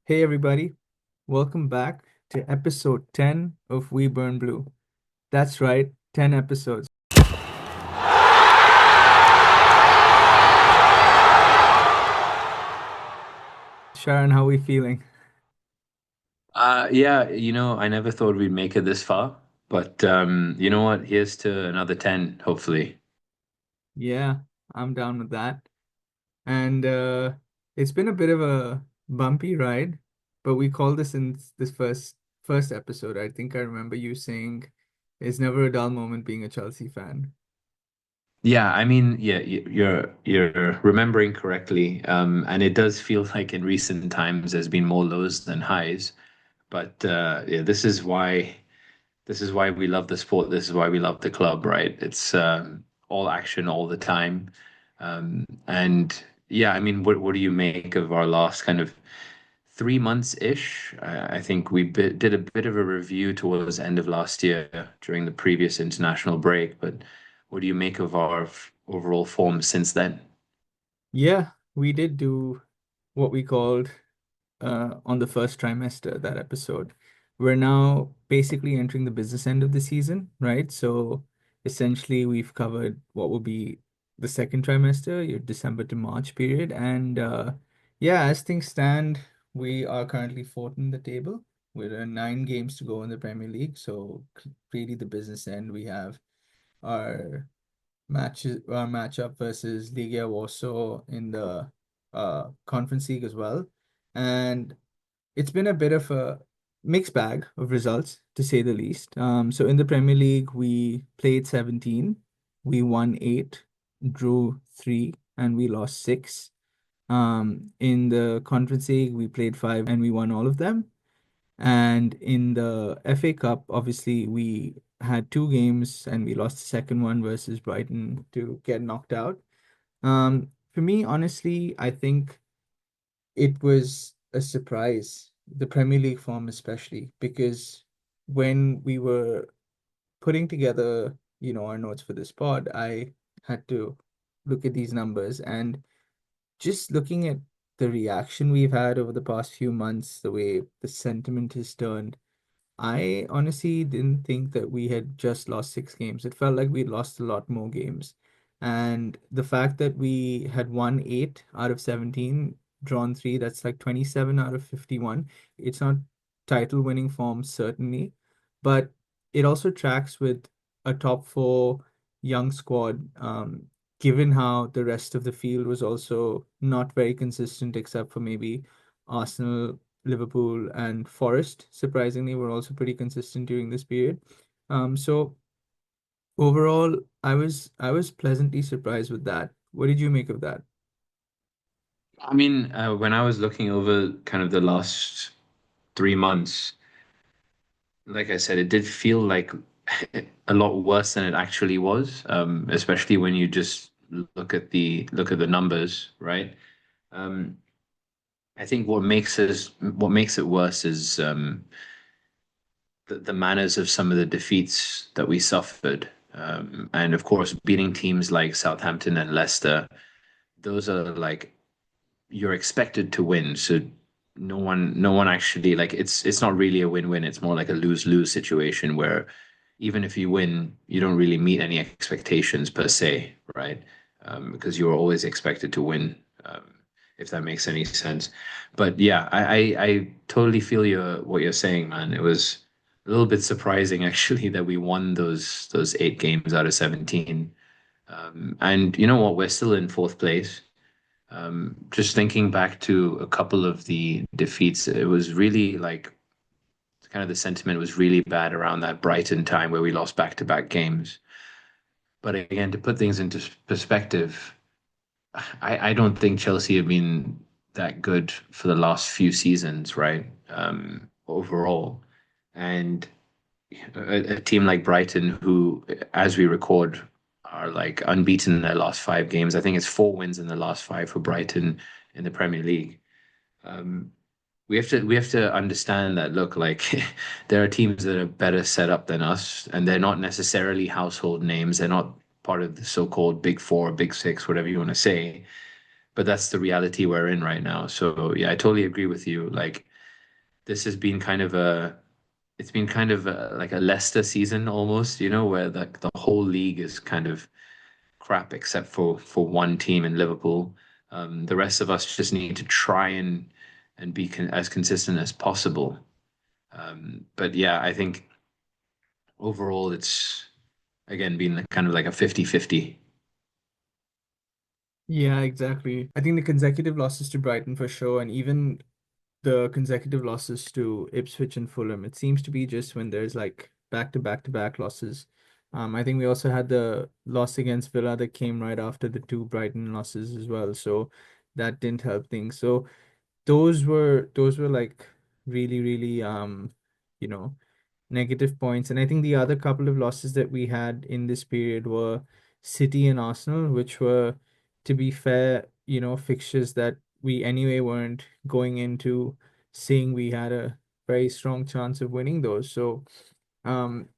Hey everybody, welcome back to episode 10 of We Burn Blue. That's right, 10 episodes. Sharon, how are we feeling? Yeah, I never thought we'd make it this far, but you know what? Here's to another 10, hopefully. Yeah, I'm down with that. And it's been a bit of a bumpy ride, but we called this in this first episode. I think I remember you saying it's never a dull moment being a Chelsea fan. Yeah, I mean, yeah, you're remembering correctly. And it does feel like in recent times there's been more lows than highs. But yeah, this is why we love the sport. This is why we love the club, right? It's all action all the time. And yeah, I mean, what do you make of our last kind of 3 months-ish? I think did a bit of a review towards the end of last year during the previous international break, but what do you make of our overall form since then? Yeah, we did do what we called on the first trimester, that episode. We're now basically entering the business end of the season, right? So essentially, we've covered what will be the second trimester, your December to March period. And yeah, as things stand, we are currently fourth in the table with 9 games to go in the Premier League. So really, the business end, we have our matchup versus Legia Warsaw in the Conference League as well. And it's been a bit of a mixed bag of results, to say the least. So in the Premier League, we played 17, we won 8, drew 3, and we lost 6. In the Conference League, we played 5 and we won all of them. And in the FA Cup, obviously, we had 2 games and we lost the second one versus Brighton to get knocked out. For me, honestly, I think it was a surprise, the Premier League form especially, because when we were putting together, our notes for this pod, I had to look at these numbers and just looking at the reaction we've had over the past few months, the way the sentiment has turned. I honestly didn't think that we had just lost 6 games. It felt like we'd lost a lot more games. And the fact that we had won 8 out of 17, drawn 3, that's like 27 out of 51. It's not title winning form, certainly, but it also tracks with a top four young squad, given how the rest of the field was also not very consistent, except for maybe Arsenal, Liverpool, and Forest, surprisingly, were also pretty consistent during this period. So overall, I was pleasantly surprised with that. What did you make of that? I mean, when I was looking over kind of the last 3 months, like I said, it did feel like a lot worse than it actually was, especially when you just look at the numbers, right? Um, I think what makes it worse is the manners of some of the defeats that we suffered, and of course, beating teams like Southampton and Leicester. Those are like you're expected to win, so no one actually like it's not really a win-win. It's more like a lose-lose situation where even if you win, you don't really meet any expectations per se, right? Because you're always expected to win, if that makes any sense. But yeah, I totally feel what you're saying, man. It was a little bit surprising actually that we won those 8 games out of 17. And you know what? We're still in fourth place. Just thinking back to a couple of the defeats, it was really like kind of the sentiment was really bad around that Brighton time where we lost back-to-back games. But again, to put things into perspective, I don't think Chelsea have been that good for the last few seasons, right? Overall. And a team like Brighton, who, as we record, are like unbeaten in their last 5 games. I think it's 4 wins in the last five for Brighton in the Premier League. Um, we have to understand that look like there are teams that are better set up than us, and they're not necessarily household names. They're not part of the so-called big four, big six, whatever you want to say. But that's the reality we're in right now. So yeah, I totally agree with you. Like this has been kind of a it's been kind of like a Leicester season almost, where the whole league is kind of crap except for one team in Liverpool. The rest of us just need to try and be as consistent as possible. But yeah, I think overall it's again been kind of like a 50-50. Yeah, exactly. I think the consecutive losses to Brighton for sure, and even the consecutive losses to Ipswich and Fulham, it seems to be just when there's like back to back to back losses. I think we also had the loss against Villa that came right after the two Brighton losses as well, so that didn't help things. So those were like really, really you know, negative points. And I think the other couple of losses that we had in this period were City and Arsenal, which were, to be fair, fixtures that we anyway weren't going into saying we had a very strong chance of winning those. So,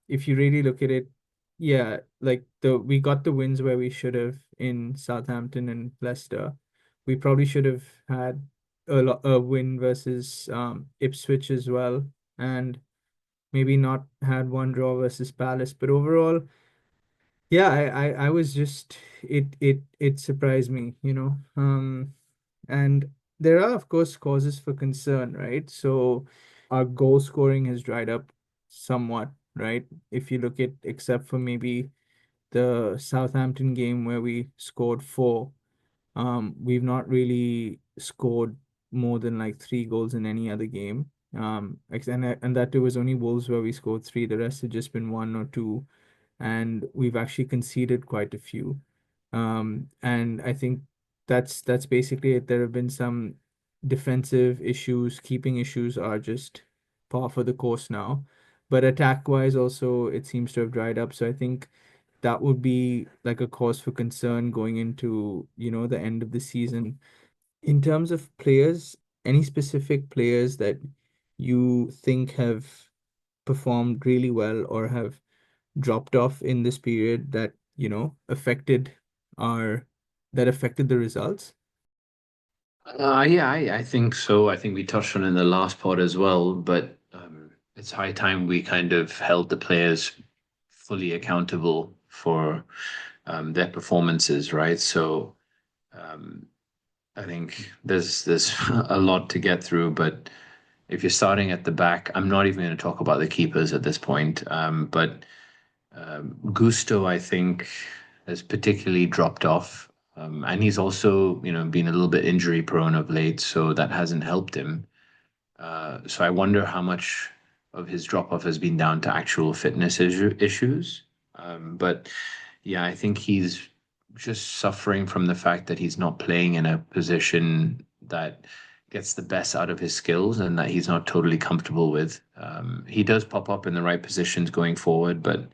if you really look at it, yeah, like we got the wins where we should have in Southampton and Leicester. We probably should have had a win versus Ipswich as well. And maybe not had one draw versus Palace, but overall, yeah, I was just it surprised me, and there are of course causes for concern, right? So our goal scoring has dried up somewhat, right? If you look at except for maybe the Southampton game where we scored four, we've not really scored more than like three goals in any other game. And that too was only Wolves where we scored three. The rest have just been one or two, and we've actually conceded quite a few. And I think that's basically it. There have been some defensive issues, keeping issues are just par for the course now. But attack wise, also it seems to have dried up. So I think that would be like a cause for concern going into, the end of the season. In terms of players, any specific players that you think have performed really well or have dropped off in this period that, our affected the results? Yeah, I think so. I think we touched on it in the last pod as well, but it's high time we kind of held the players fully accountable for their performances, right? So um, I think there's a lot to get through, but if you're starting at the back, I'm not even going to talk about the keepers at this point. But Gusto, I think, has particularly dropped off. And he's also, been a little bit injury prone of late, so that hasn't helped him. So I wonder how much of his drop off has been down to actual fitness issues. But yeah, I think he's just suffering from the fact that he's not playing in a position that gets the best out of his skills and that he's not totally comfortable with. He does pop up in the right positions going forward, but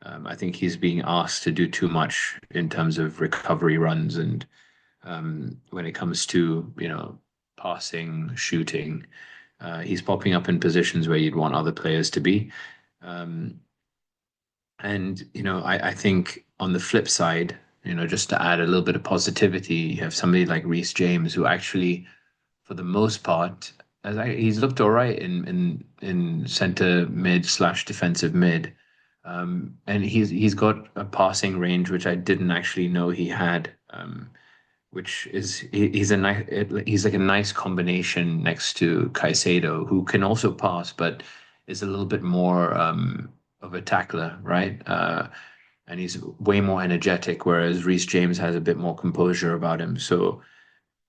I think he's being asked to do too much in terms of recovery runs and when it comes to, passing, shooting. He's popping up in positions where you'd want other players to be. Um, and, I think on the flip side, just to add a little bit of positivity, you have somebody like Reece James who actually, for the most part, he's looked all right in center mid slash defensive mid. And he's got a passing range which I didn't actually know he had. Which is he's like a nice combination next to Caicedo, who can also pass, but is a little bit more of a tackler, right? And he's way more energetic, whereas Reece James has a bit more composure about him. So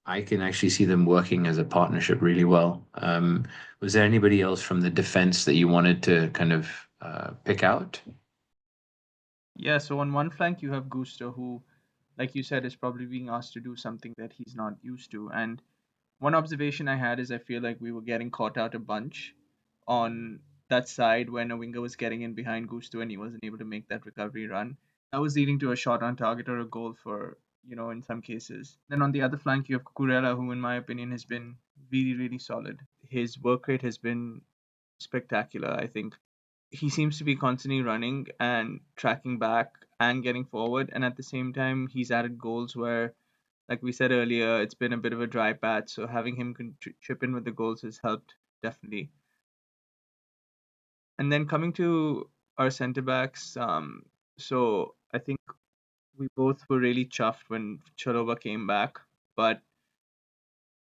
I can actually see them working as a partnership really well. Was there anybody else from the defense that you wanted to kind of pick out? Yeah, so on one flank you have Gusto, who, like you said, is probably being asked to do something that he's not used to. And one observation I had is I feel like we were getting caught out a bunch on that side when a winger was getting in behind Gusto and he wasn't able to make that recovery run. That was leading to a shot on target or a goal for, in some cases. Then on the other flank, you have Cucurella, who, in my opinion, has been really, really solid. His work rate has been spectacular, I think. He seems to be constantly running and tracking back and getting forward. And at the same time, he's added goals where, like we said earlier, it's been a bit of a dry patch. So having him chip in with the goals has helped definitely. And then coming to our centre backs, so I think we both were really chuffed when Chaloba came back. But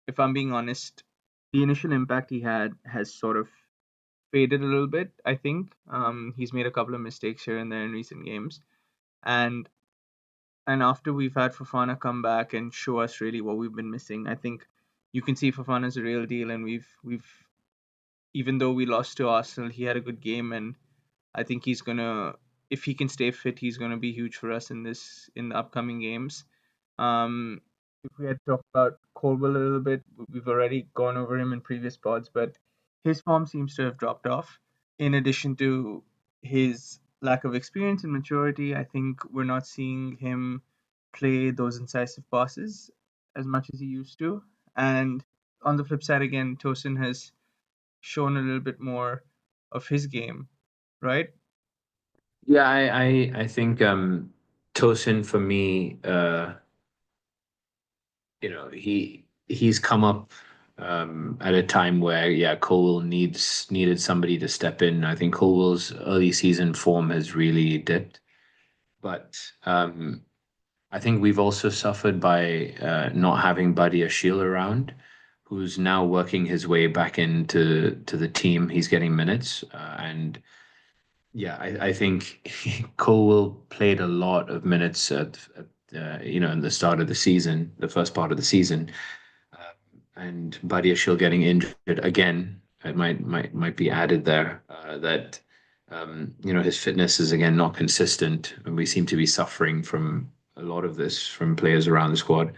if I'm being honest, the initial impact he had has sort of faded a little bit. I think he's made a couple of mistakes here and there in recent games, and after we've had Fafana come back and show us really what we've been missing, I think you can see Fafana's a real deal, and we've even though we lost to Arsenal, he had a good game, and I think he's gonna, if he can stay fit, he's gonna be huge for us in the upcoming games. Um, if we had talked about Colwell a little bit, we've already gone over him in previous pods, but his form seems to have dropped off. In addition to his lack of experience and maturity, I think we're not seeing him play those incisive passes as much as he used to. And on the flip side, again, Tosin has shown a little bit more of his game, right? Yeah, I think Tosin for me, he's come up at a time where Colwell needed somebody to step in. I think Colwell's early season form has really dipped, but I think we've also suffered by not having Buddy Ashil around, who's now working his way back into the team. He's getting minutes, and yeah, I think Colwell played a lot of minutes in the start of the season, the first part of the season, and Buddy Ashil getting injured again. It might be added there that his fitness is again not consistent, and we seem to be suffering from a lot of this from players around the squad.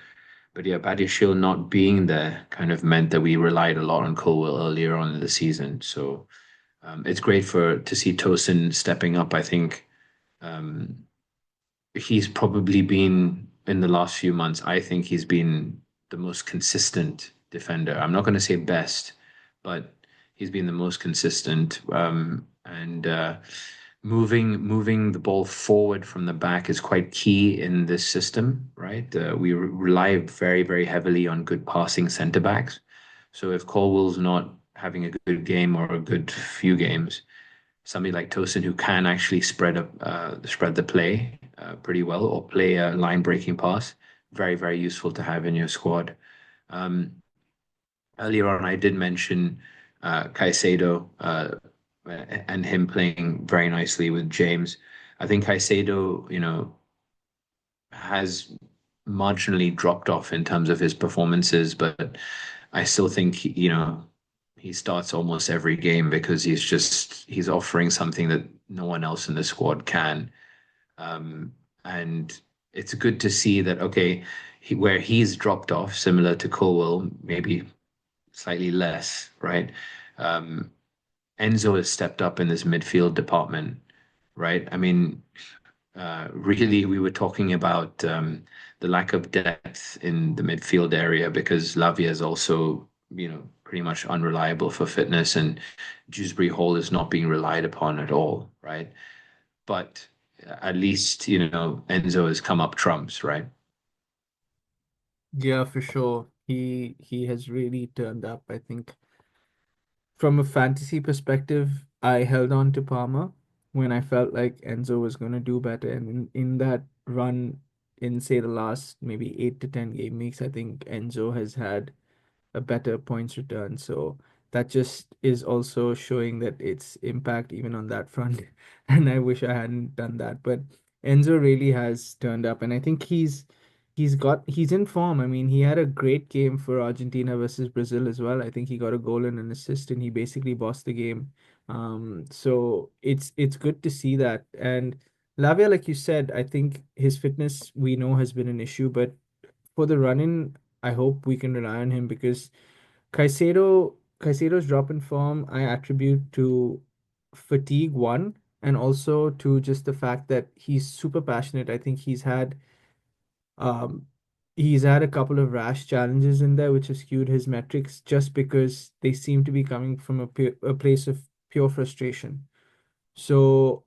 But yeah, Buddy Ashil not being there kind of meant that we relied a lot on Colwell earlier on in the season. So it's great to see Tosin stepping up. I think um, he's probably been in the last few months. I think he's been the most consistent defender. I'm not going to say best, but he's been the most consistent. And moving the ball forward from the back is quite key in this system, right? We rely very, very heavily on good passing centre backs. So if Colwell's not having a good game or a good few games, somebody like Tosin who can actually spread the play pretty well or play a line breaking pass, very, very useful to have in your squad. Um, Earlier on, I did mention Caicedo and him playing very nicely with James. I think Caicedo, has marginally dropped off in terms of his performances, but I still think, he starts almost every game because he's offering something that no one else in the squad can. Um, and it's good to see that, okay, where he's dropped off, similar to Colwell, maybe slightly less, right? Um, Enzo has stepped up in this midfield department, right? I mean, really, we were talking about the lack of depth in the midfield area because Lavia is also, pretty much unreliable for fitness, and Dewsbury Hall is not being relied upon at all, right? But at least, Enzo has come up trumps, right? Yeah, for sure. He has really turned up. I think from a fantasy perspective, I held on to Palmer when I felt like Enzo was going to do better. And in that run, in say the last maybe 8 to 10 game weeks, I think Enzo has had a better points return. So that just is also showing that it's impact even on that front. And I wish I hadn't done that. But Enzo really has turned up, and I think he's in form. I mean, he had a great game for Argentina versus Brazil as well. I think he got a goal and an assist, and he basically bossed the game. So it's good to see that. And Lavia, like you said, I think his fitness we know has been an issue, but for the run-in, I hope we can rely on him because Caicedo's drop in form I attribute to fatigue one, and also to just the fact that he's super passionate. I think um he's had a couple of rash challenges in there which have skewed his metrics just because they seem to be coming from a place of pure frustration. So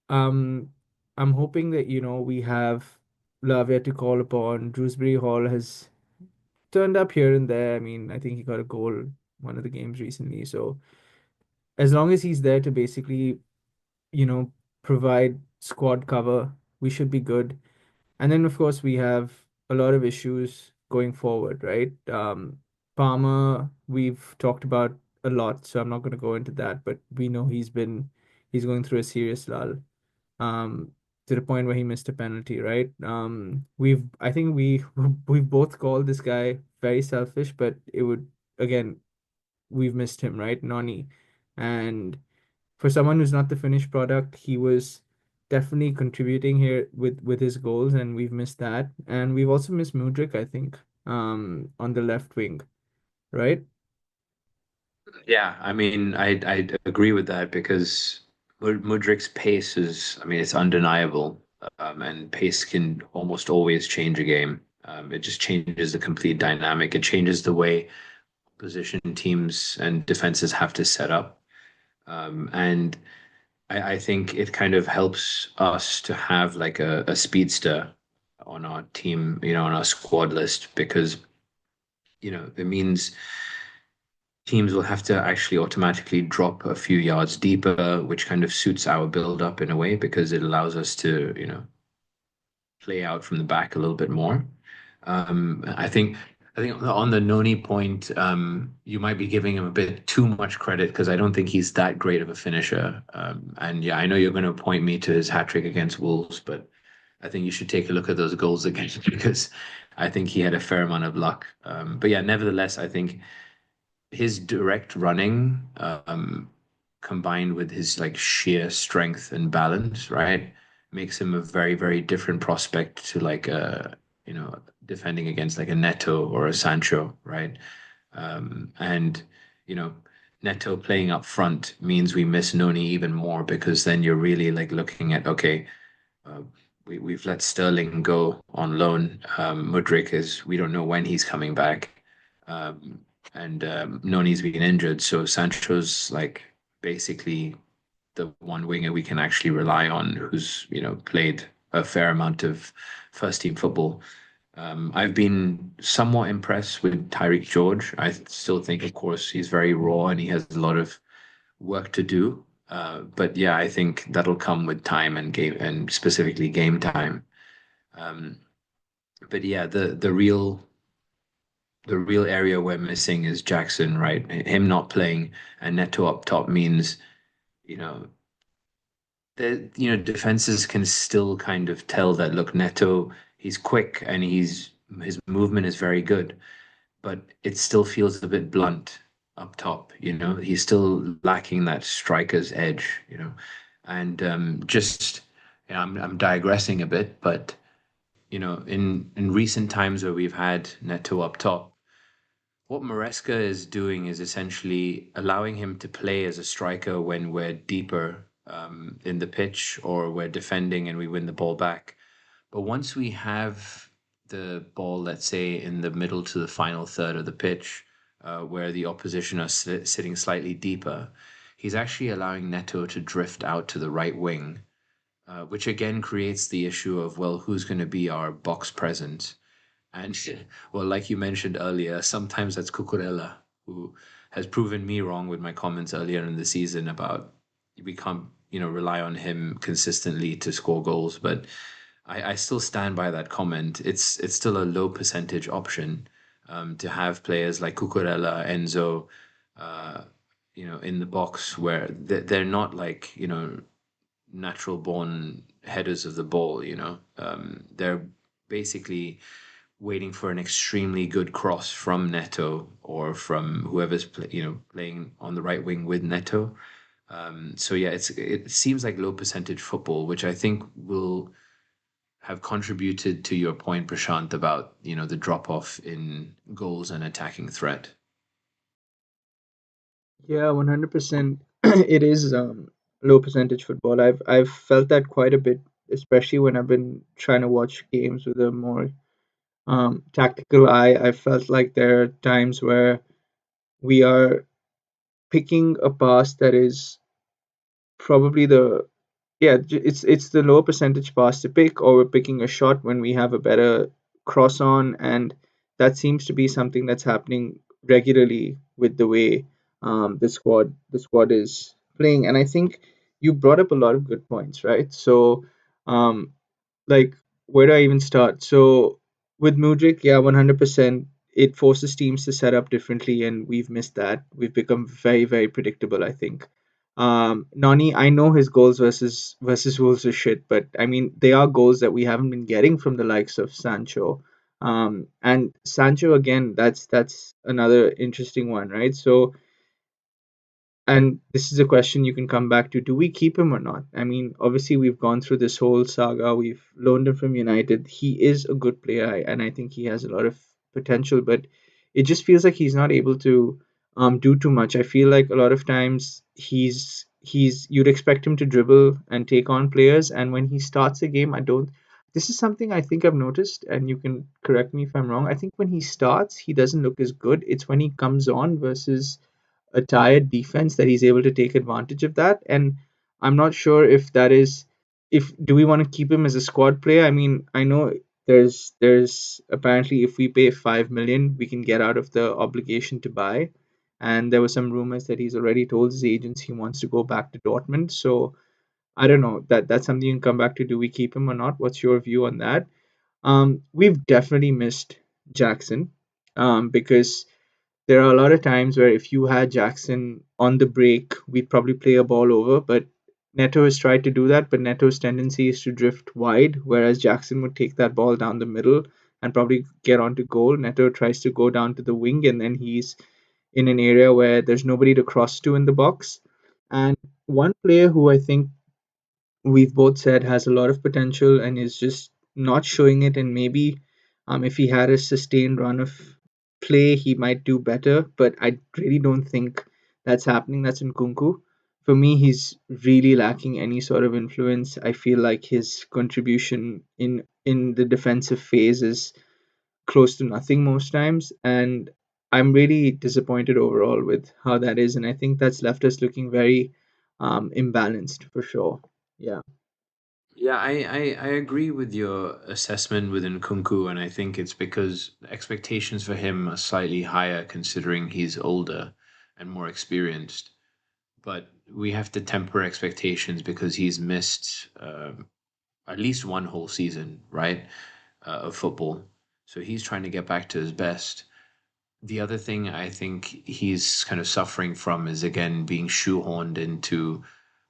um I'm hoping that we have Lavia to call upon. Drewsbury Hall has turned up here and there. I mean, I think he got a goal one of the games recently. So as long as he's there to basically, you know, provide squad cover, we should be good. And then, of course, we have a lot of issues going forward, right? Palmer, we've talked about a lot, so I'm not going to go into that, but we know he's going through a serious lull, to the point where he missed a penalty, right? I think we've both called this guy very selfish, but it would, again, we've missed him, right? Noni. And for someone who's not the finished product, he was definitely contributing here with his goals, and we've missed that. And we've also missed Mudrik, I think, on the left wing, right? Yeah, I mean, I agree with that because Mudrik's pace is, I mean, it's undeniable, and pace can almost always change a game. It just changes the complete dynamic. It changes the way position teams and defenses have to set up. And I think it kind of helps us to have like a speedster on our team, on our squad list because, it means teams will have to actually automatically drop a few yards deeper, which kind of suits our build up in a way because it allows us to, play out from the back a little bit more. I think on the Noni point, you might be giving him a bit too much credit because I don't think he's that great of a finisher. And yeah, I know you're going to point me to his hat trick against Wolves, but I think you should take a look at those goals again because I think he had a fair amount of luck. But yeah, nevertheless, I think his direct running, combined with his like sheer strength and balance, right, makes him a very, very different prospect to like defending against like a Neto or a Sancho, right? And you know, Neto playing up front means we miss Noni even more because then you're really like looking at okay, uh, we've let Sterling go on loan. Mudryk is we don't know when he's coming back, um, and Noni's been injured, so Sancho's like basically the one winger we can actually rely on, who's played a fair amount of first team football. I've been somewhat impressed with Tyreek George. I still think, of course, he's very raw and he has a lot of work to do. But yeah, I think that'll come with time and game and specifically game time. Um, but yeah, the real area we're missing is Jackson, right? Him not playing and Neto up top means, you know, defenses can still kind of tell that look, Neto, he's quick and his movement is very good, but it still feels a bit blunt up top. He's still lacking that striker's edge. And just I'm digressing a bit, but in recent times where we've had Neto up top, what Maresca is doing is essentially allowing him to play as a striker when we're deeper in the pitch or we're defending and we win the ball back. But once we have the ball, let's say, in the middle to the final third of the pitch, where the opposition are sitting slightly deeper, he's actually allowing Neto to drift out to the right wing, which again creates the issue of, well, who's going to be our box presence? And well, like you mentioned earlier, sometimes that's Cucurella, who has proven me wrong with my comments earlier in the season about we can't, rely on him consistently to score goals. But I still stand by that comment. It's still a low percentage option to have players like Cucurella, Enzo, uh, in the box where they're not like, natural born headers of the ball, they're basically waiting for an extremely good cross from Neto or from whoever's playing on the right wing with Neto. So yeah, it seems like low percentage football, which I think will have contributed to your point, Prashant, about the drop off in goals and attacking threat. Yeah, 100%. It is low percentage football. I've felt that quite a bit, especially when I've been trying to watch games with a more tactical eye. I felt like there are times where we are picking a pass that is probably it's the lower percentage pass to pick, or we're picking a shot when we have a better cross on, and that seems to be something that's happening regularly with the way the squad is playing. And I think you brought up a lot of good points, right? So, um, like, where do I even start? So with Mudrik, yeah, 100%. It forces teams to set up differently, and we've missed that. We've become very, very predictable, I think. Nani, I know his goals versus Wolves are shit, but I mean they are goals that we haven't been getting from the likes of Sancho. And Sancho again, that's another interesting one, right? So, and this is a question you can come back to: do we keep him or not? I mean, obviously we've gone through this whole saga. We've loaned him from United. He is a good player, and I think he has a lot of potential, but it just feels like he's not able to do too much. I feel like a lot of times he's you'd expect him to dribble and take on players, and when he starts a game, I don't. This is something I think I've noticed, and you can correct me if I'm wrong. I think when he starts, he doesn't look as good. It's when he comes on versus a tired defense that he's able to take advantage of that. And I'm not sure if that is, if do we want to keep him as a squad player? I mean, I know there's apparently if we pay 5 million, we can get out of the obligation to buy. And there were some rumors that he's already told his agents he wants to go back to Dortmund. So I don't know. That's something you can come back to. Do we keep him or not? What's your view on that? We've definitely missed Jackson, because there are a lot of times where if you had Jackson on the break, we'd probably play a ball over. But Neto has tried to do that, but Neto's tendency is to drift wide, whereas Jackson would take that ball down the middle and probably get onto goal. Neto tries to go down to the wing, and then he's in an area where there's nobody to cross to in the box. And one player who I think we've both said has a lot of potential and is just not showing it. And maybe if he had a sustained run of play, he might do better. But I really don't think that's happening. That's in Kunku. For me, he's really lacking any sort of influence. I feel like his contribution in the defensive phase is close to nothing most times, and I'm really disappointed overall with how that is. And I think that's left us looking very imbalanced for sure. Yeah. Yeah, I agree with your assessment within Kunku, and I think it's because the expectations for him are slightly higher considering he's older and more experienced. But we have to temper expectations because he's missed at least one whole season, right, of football. So he's trying to get back to his best. The other thing I think he's kind of suffering from is again being shoehorned into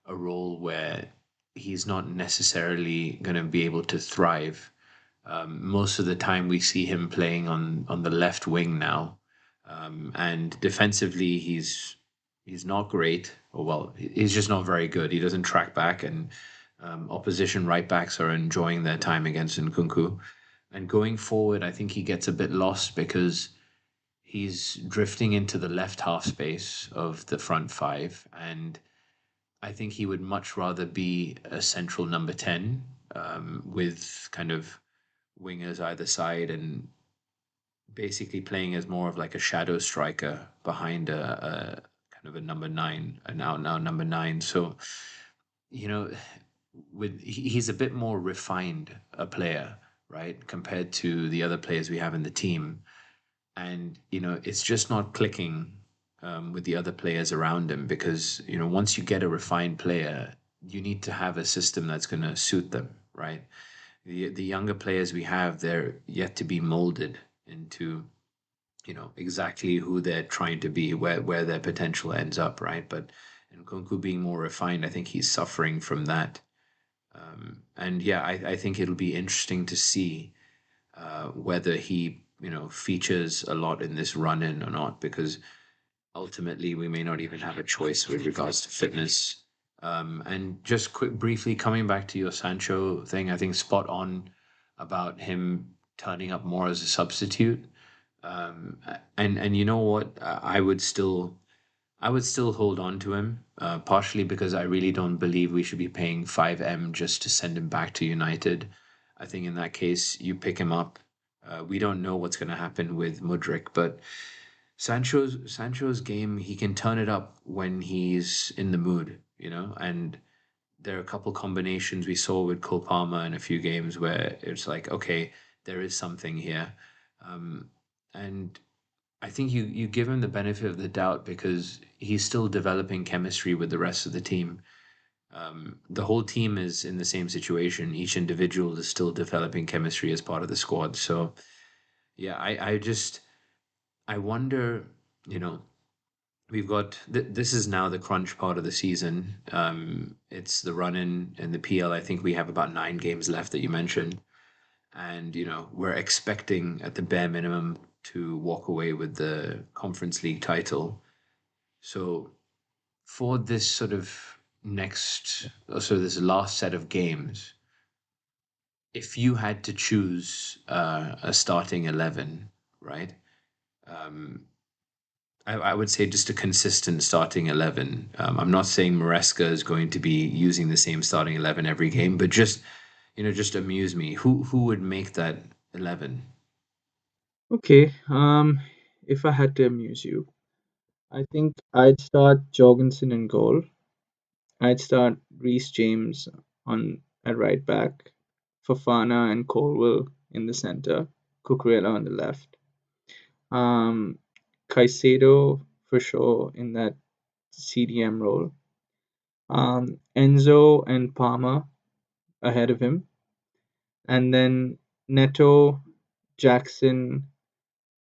a role where he's not necessarily going to be able to thrive. Most of the time, we see him playing on the left wing now, and defensively, he's not great. Or well, he's just not very good. He doesn't track back, and opposition right backs are enjoying their time against Nkunku. And going forward, I think he gets a bit lost because he's drifting into the left half space of the front five, and I think he would much rather be a central number 10, with kind of wingers either side and basically playing as more of like a shadow striker behind a kind of a number nine, a now number nine. So, you know, he's a bit more refined a player, right, compared to the other players we have in the team. And it's just not clicking with the other players around him because once you get a refined player, you need to have a system that's going to suit them, right? The younger players we have, they're yet to be molded into exactly who they're trying to be, where their potential ends up, right? But and Kunku being more refined, I think he's suffering from that. And yeah, I think it'll be interesting to see whether he features a lot in this run in or not, because ultimately we may not even have a choice with regards to fitness. And just quick, briefly coming back to your Sancho thing, I think spot on about him turning up more as a substitute. And you know what? I would still hold on to him, partially because I really don't believe we should be paying 5M just to send him back to United. I think in that case, you pick him up. We don't know what's going to happen with Mudrik, but Sancho's game, he can turn it up when he's in the mood, and there are a couple combinations we saw with Cole Palmer in a few games where it's like, okay, there is something here. And I think you give him the benefit of the doubt because he's still developing chemistry with the rest of the team. The whole team is in the same situation. Each individual is still developing chemistry as part of the squad. So yeah, I wonder, you know, we've got this is now the crunch part of the season. It's the run in the PL. I think we have about 9 games left that you mentioned, and we're expecting at the bare minimum to walk away with the Conference League title. So for this sort of this last set of games, if you had to choose a starting 11, right? Um, I would say just a consistent starting 11. I'm not saying Maresca is going to be using the same starting 11 every game, but just amuse me. Who would make that 11? Okay, if I had to amuse you, I think I'd start Jorgensen in goal. I'd start Reece James on at right back, Fafana and Colwell in the center, Cucurella on the left. Um, Caicedo for sure in that CDM role. Enzo and Palmer ahead of him, and then Neto, Jackson,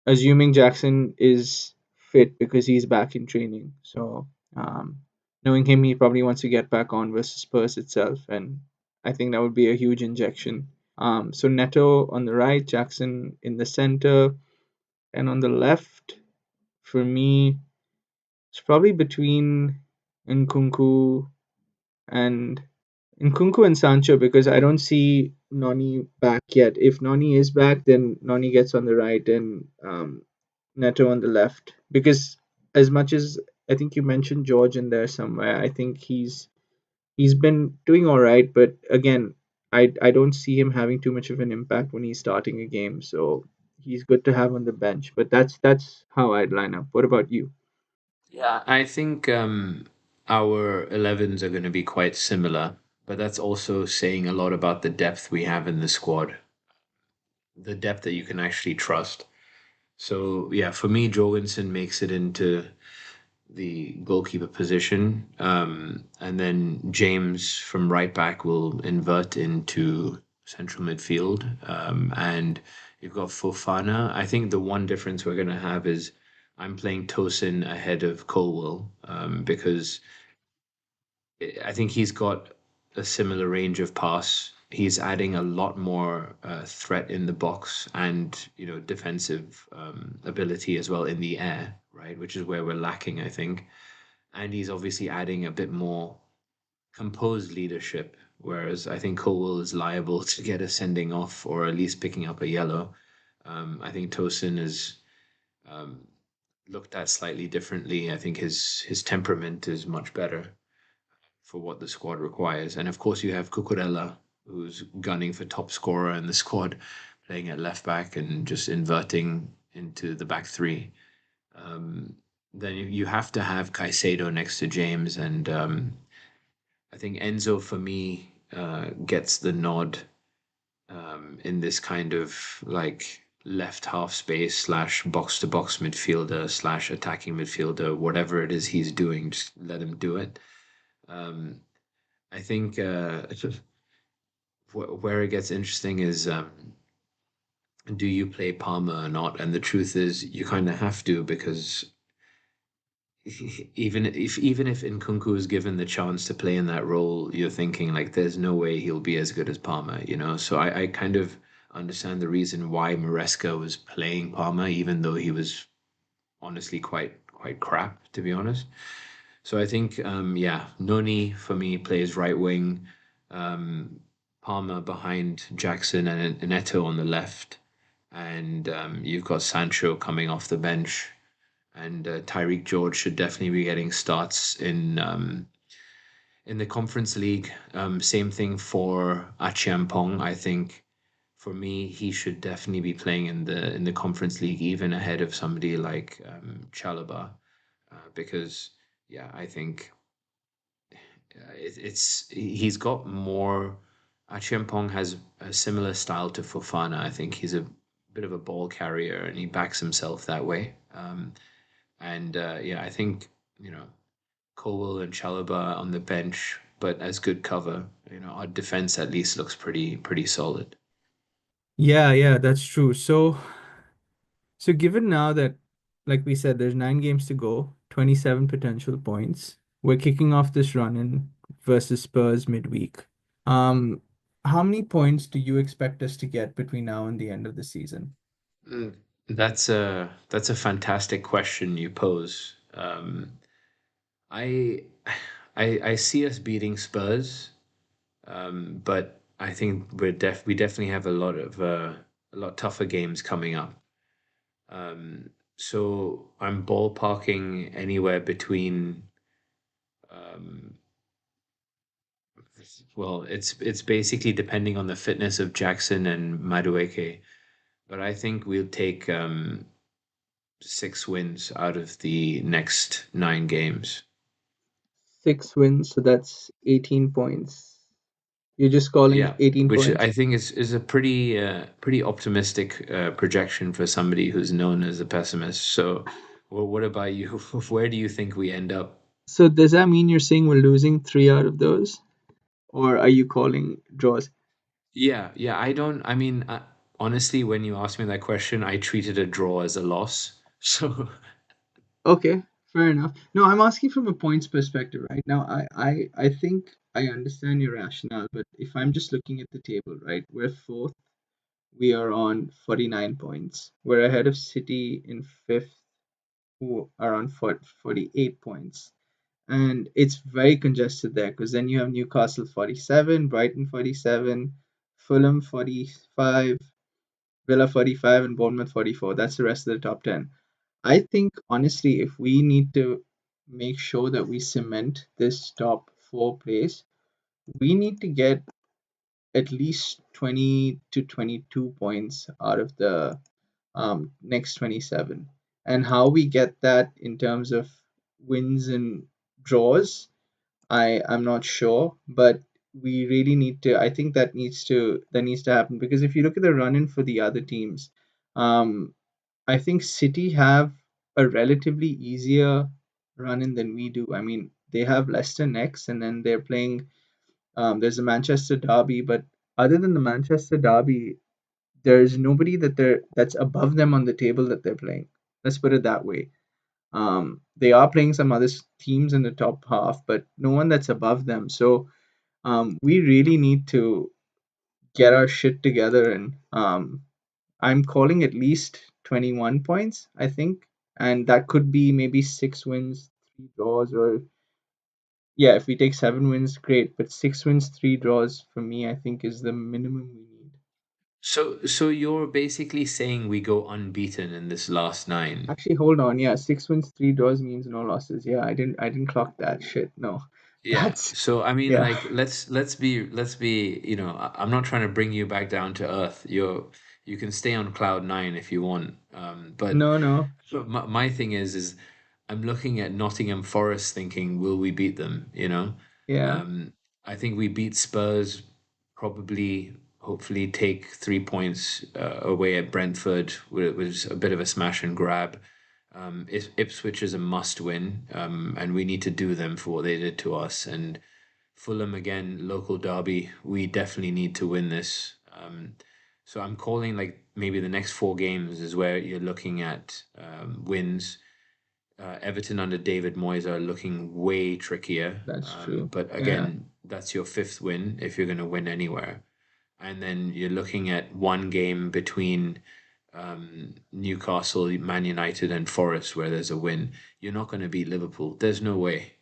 assuming Jackson is fit because he's back in training. So, knowing him, he probably wants to get back on versus Spurs itself, and I think that would be a huge injection. So Neto on the right, Jackson in the center, and on the left, for me, it's probably between Nkunku and Nkunku and Sancho because I don't see Noni back yet. If Noni is back, then Noni gets on the right and Neto on the left. Because as much as I think you mentioned George in there somewhere, I think he's been doing all right, but again, I don't see him having too much of an impact when he's starting a game. So he's good to have on the bench. But that's how I'd line up. What about you? Yeah, I think our 11s are going to be quite similar, but that's also saying a lot about the depth we have in the squad, the depth that you can actually trust. So yeah, for me, Jorgensen makes it into the goalkeeper position. And then James from right back will invert into central midfield. And you've got Fofana. I think the one difference we're going to have is I'm playing Tosin ahead of Colwell because I think he's got a similar range of pass. He's adding a lot more threat in the box and defensive ability as well in the air, right? Which is where we're lacking, I think. And he's obviously adding a bit more composed leadership, whereas I think Colwell is liable to get a sending off or at least picking up a yellow. I think Tosin is um, looked at slightly differently. I think his temperament is much better for what the squad requires. And of course, you have Cucurella, who's gunning for top scorer in the squad, playing at left back and just inverting into the back three. Um, then you have to have Caicedo next to James, and I think Enzo for me gets the nod in this kind of like left half space slash box to box midfielder slash attacking midfielder, whatever it is he's doing, just let him do it. Um, I think where it gets interesting is do you play Palmer or not? And the truth is, you kind of have to because even if Nkunku is given the chance to play in that role, you're thinking like, there's no way he'll be as good as Palmer, you know. So I kind of understand the reason why Maresca was playing Palmer, even though he was honestly quite crap, to be honest. So I think, yeah, Noni for me plays right wing, um, Palmer behind Jackson and Neto on the left, and you've got Sancho coming off the bench, and Tyreek George should definitely be getting starts in the Conference League. Same thing for Achiampong. I think for me, he should definitely be playing in the Conference League, even ahead of somebody like Chalobah, because yeah, I think he's got more. Achiampong has a similar style to Fofana. I think he's a bit of a ball carrier and he backs himself that way. Um, and yeah, I think Cowell and Chalobah on the bench, but as good cover. Our defense at least looks pretty solid. Yeah, yeah, that's true. So given now that, like we said, there's 9 games to go, 27 potential points. We're kicking off this run in versus Spurs midweek. Um, how many points do you expect us to get between now and the end of the season? Mm, that's a fantastic question you pose. I I see us beating Spurs, but I think we definitely have a lot tougher games coming up. So I'm ballparking anywhere between um, well, it's basically depending on the fitness of Jackson and Madueke, but I think we'll take 6 wins out of the next 9 games. 6 wins, so that's 18 points. You're just calling Yeah, 18 which points? I think is a pretty optimistic projection for somebody who's known as a pessimist. So, well, what about you? Where do you think we end up? So does that mean you're saying we're losing 3 out of those? Or are you calling draws? Yeah, yeah. I don't. I mean, honestly, when you asked me that question, I treated a draw as a loss. So, Okay, fair enough. No, I'm asking from a points perspective, right? Now, I think I understand your rationale, but if I'm just looking at the table, right, we're fourth, we are on 49 points. We're ahead of City in fifth, who are on 48 points. And it's very congested there because then you have Newcastle 47, Brighton 47, Fulham 45, Villa 45, and Bournemouth 44. That's the rest of the top 10. I think honestly, if we need to make sure that we cement this top four place, we need to get at least 20 to 22 points out of the next 27. And how we get that in terms of wins and draws, I'm not sure, but we really need to. I think that needs to happen because if you look at the run in for the other teams, um, I think City have a relatively easier run in than we do. I mean, they have Leicester next, and then they're playing. There's a Manchester derby, but other than the Manchester derby, there's nobody that's above them on the table that they're playing. Let's put it that way. They are playing some other teams in the top half, but no one that's above them. So we really need to get our shit together and I'm calling at least 21 points, I think. And that could be maybe 6 wins, 3 draws, or yeah, if we take 7 wins, great. But 6 wins, 3 draws for me, I think is the minimum we need. so you're basically saying we go unbeaten in this last 9. Actually, hold on. Yeah, 6 wins, 3 draws means no losses. Yeah, I didn't clock that shit. No, Yeah. that's So I mean, yeah. like, let's be. I'm not trying to bring you back down to earth. You can stay on cloud 9 if you want. But No, no. so my thing is I'm looking at Nottingham Forest, thinking, will we beat them? Yeah, Um, I think we beat Spurs, probably, hopefully take 3 points away at Brentford, which was a bit of a smash and grab. Ipswich is a must win, and we need to do them for what they did to us. And Fulham again, local derby, we definitely need to win this. So I'm calling like maybe the next 4 games is where you're looking at wins. Everton under David Moyes are looking way trickier. that's true. But Yeah, again, that's your fifth win if you're going to win anywhere. And then you're looking at one game between Newcastle, Man United, and Forest where there's a win. You're not going to beat Liverpool. There's no way.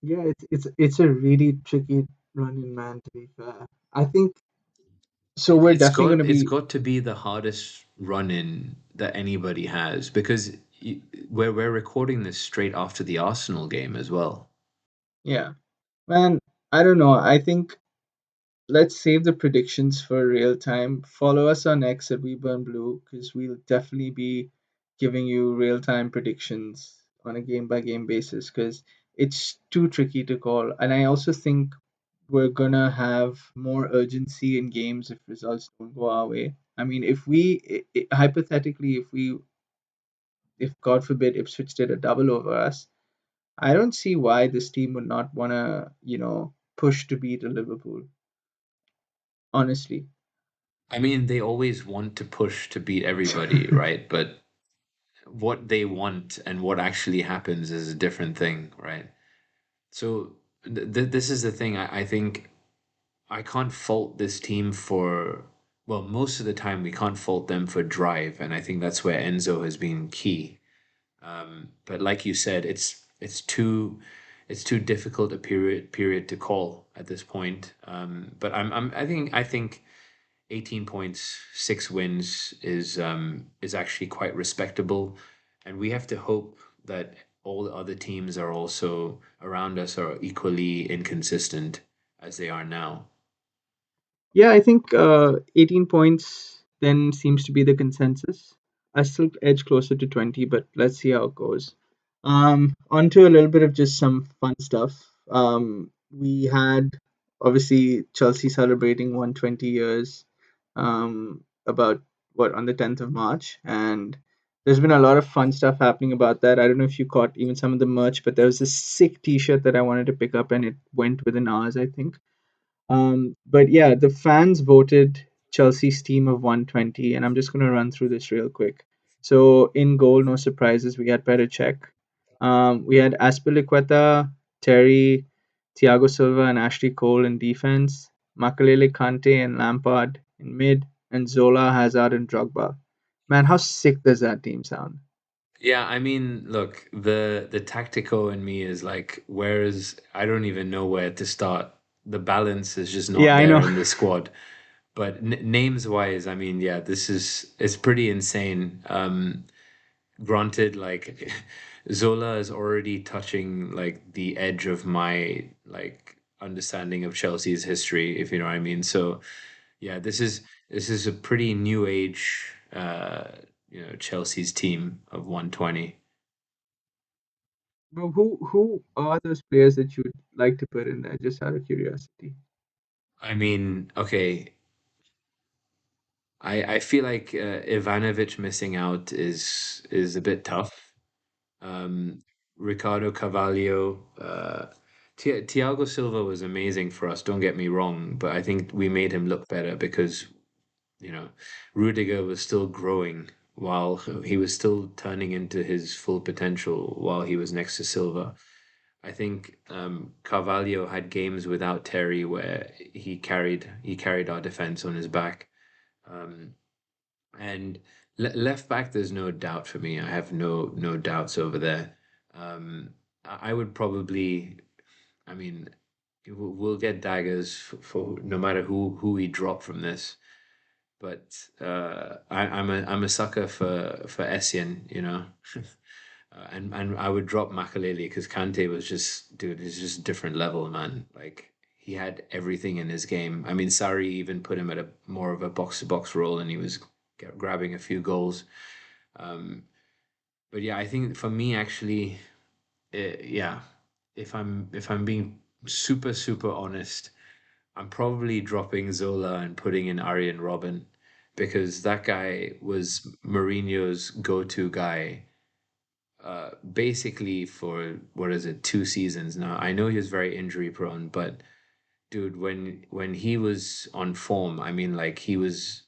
yeah. It's a really tricky running, man. To be fair, I think so. We're It's definitely going got to it's be got to be the hardest run in that anybody has because we're recording this straight after the Arsenal game as well. yeah, man. I don't know. I think let's save the predictions for real time. Follow us on X at We Burn Blue because we'll definitely be giving you real time predictions on a game by game basis because it's too tricky to call. And I also think we're gonna have more urgency in games if results don't go our way. I mean, if we hypothetically, if God forbid Ipswich did a double over us, I don't see why this team would not want to, push to beat a Liverpool. Honestly. I mean, they always want to push to beat everybody, right? But what they want and what actually happens is a different thing, right? So this is the thing. I think I can't fault this team for, well, most of the time we can't fault them for drive, and I think that's where Enzo has been key. But like you said, it's too difficult a period to call at this point. But I think 18 points, 6 wins is actually quite respectable, and we have to hope that all the other teams are also around us are equally inconsistent as they are now. Yeah, I think 18 points then seems to be the consensus. I still edge closer to 20, but let's see how it goes. On to a little bit of just some fun stuff. We had obviously Chelsea celebrating 120 years, about what, on the 10th of March, and there's been a lot of fun stuff happening about that. I don't know if you caught even some of the merch, but there was a sick T-shirt that I wanted to pick up, and it went within hours, I think. But yeah, the fans voted Chelsea's team of 120, and I'm just going to run through this real quick. So in goal, no surprises, we had Petr Cech. We had Aspilicueta, Terry, Thiago Silva, and Ashley Cole in defense. Makalele Kante and Lampard in mid, and Zola, Hazard, and Drogba. Man, how sick does that team sound? Yeah, I mean, look, the tactical in me is like, I don't even know where to start. The balance is just Yeah, not I there know. in the squad. But names wise, I mean, yeah, it's pretty insane. Granted, like Zola is already touching like the edge of my like understanding of Chelsea's history, if you know what I mean. So yeah, this is a pretty new age, Chelsea's team of 120. But who are those players that you'd like to put in there, just out of curiosity? I mean, okay, I feel like Ivanovic missing out is a bit tough. Ricardo Carvalho, Thiago Silva was amazing for us. Don't get me wrong, but I think we made him look better because you know Rudiger was still growing while he was still turning into his full potential while he was next to Silva. I think Carvalho had games without Terry where he carried our defense on his back. Um, and left back, there's no doubt for me. I have no doubts over there. I would probably, I mean, we'll get daggers for no matter who we drop from this. But I'm a sucker for Essien, you know. And I would drop Makaleli because Kante was just, dude, he's just a different level, man. Like he had everything in his game. I mean, Sari even put him at a more of a box to box role, and he was grabbing a few goals. Um, but yeah, I think for me, actually, yeah, if I'm being super honest, I'm probably dropping Zola and putting in Arjen Robben because that guy was Mourinho's go-to guy basically for what is it, 2 seasons now. I know he was very injury prone, but dude, when he was on form, I mean, like he was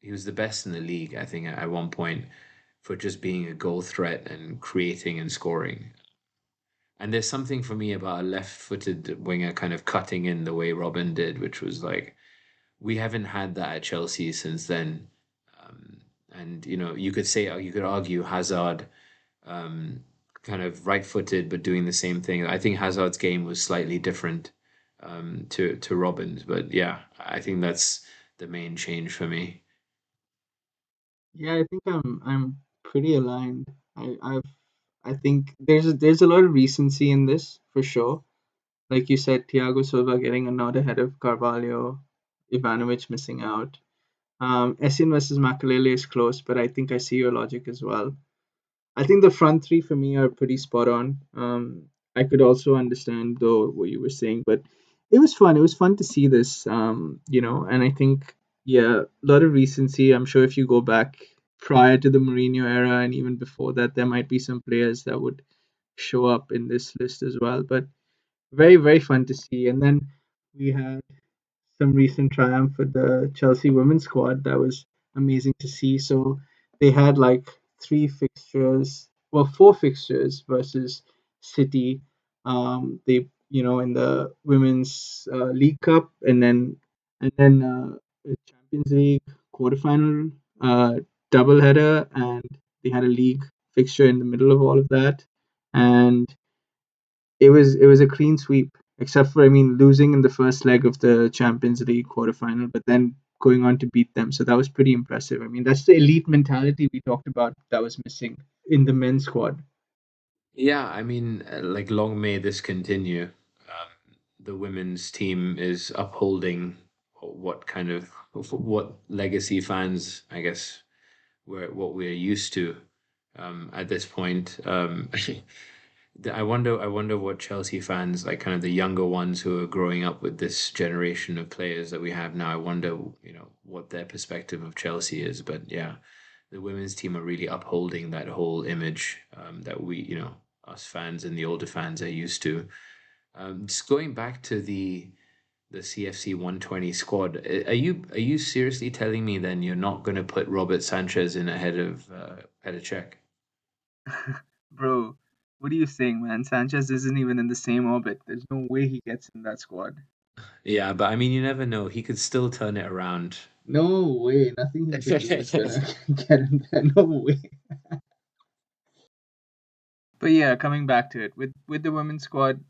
the best in the league, I think, at one point for just being a goal threat and creating and scoring. And there's something for me about a left-footed winger kind of cutting in the way Robin did, which was like we haven't had that at Chelsea since then. Um, and you could argue Hazard um, kind of right-footed but doing the same thing. I think Hazard's game was slightly different to Robin's, but yeah, I think that's the main change for me. Yeah, I think I'm pretty aligned. I think there's a lot of recency in this for sure. Like you said, Thiago Silva getting a nod ahead of Carvalho, Ivanovic missing out. Essien versus Makalele is close, but I think I see your logic as well. I think the front three for me are pretty spot on. I could also understand though what you were saying, but it was fun. It was fun to see this, and I think, yeah, a lot of recency. I'm sure if you go back prior to the Mourinho era and even before that, there might be some players that would show up in this list as well. But very, very fun to see. And then we had some recent triumph with the Chelsea women's squad. That was amazing to see. So they had like three fixtures, well, four fixtures versus City. They, in the women's League Cup, and then the Champions League quarterfinal, uh, double header, and they had a league fixture in the middle of all of that. And it was a clean sweep, except for, I mean, losing in the first leg of the Champions League quarterfinal, but then going on to beat them. So that was pretty impressive. I mean, that's the elite mentality we talked about that was missing in the men's squad. Yeah, I mean, like, long may this continue. The women's team is upholding what kind of what legacy fans, I guess, what we're used to at this point. I wonder what Chelsea fans, like kind of the younger ones who are growing up with this generation of players that we have now. I wonder, what their perspective of Chelsea is. But yeah, the women's team are really upholding that whole image that we, us fans and the older fans are used to. Just going back to the CFC 120 squad, are you seriously telling me then you're not going to put Robert Sanchez in ahead of Petr Cech? Bro, what are you saying, man? Sanchez isn't even in the same orbit. There's no way he gets in that squad. Yeah, but I mean, you never know. He could still turn it around. No way. Nothing he could do is gonna get him there. No way. But yeah, coming back to it, with the women's squad,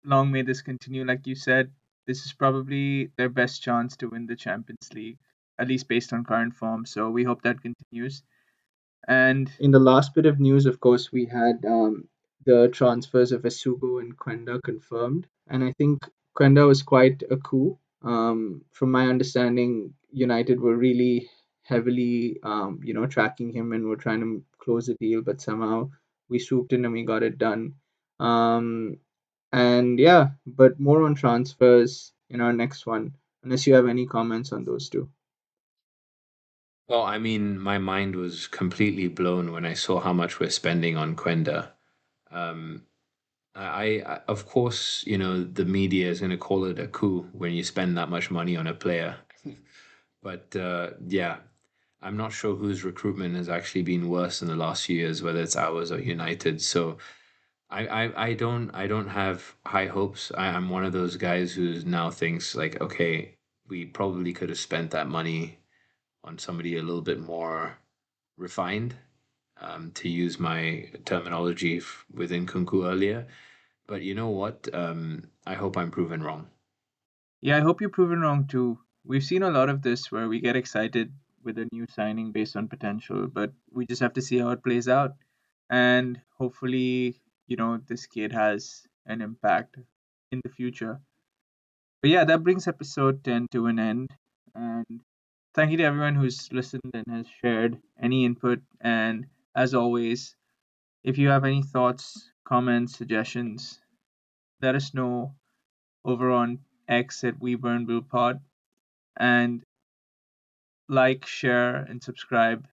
long may this continue. Like you said, this is probably their best chance to win the Champions League, at least based on current form. So we hope that continues. And in the last bit of news, of course, we had the transfers of Esugo and Quenda confirmed. And I think Quenda was quite a coup. From my understanding, United were really heavily, tracking him and were trying to close the deal, but somehow we swooped in and we got it done. Um, and yeah, but more on transfers in our next one, unless you have any comments on those two. Well, I mean, my mind was completely blown when I saw how much we're spending on Quenda. Um, of course, the media is going to call it a coup when you spend that much money on a player. But yeah, I'm not sure whose recruitment has actually been worse in the last few years, whether it's ours or United. So I don't have high hopes. I'm one of those guys who now thinks like, okay, we probably could have spent that money on somebody a little bit more refined, to use my terminology within Kunku earlier. But you know what? I hope I'm proven wrong. Yeah, I hope you're proven wrong too. We've seen a lot of this where we get excited with a new signing based on potential, but we just have to see how it plays out. And hopefully, this kid has an impact in the future. But yeah, that brings episode 10 to an end. And thank you to everyone who's listened and has shared any input. And as always, if you have any thoughts, comments, suggestions, let us know over on X at WeBurnBluePod. And like, share, and subscribe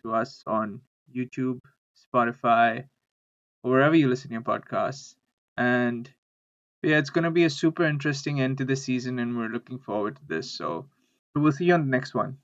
to us on YouTube, Spotify, or wherever you listen to your podcasts. And yeah, it's going to be a super interesting end to the season, and we're looking forward to this. So we'll see you on the next one.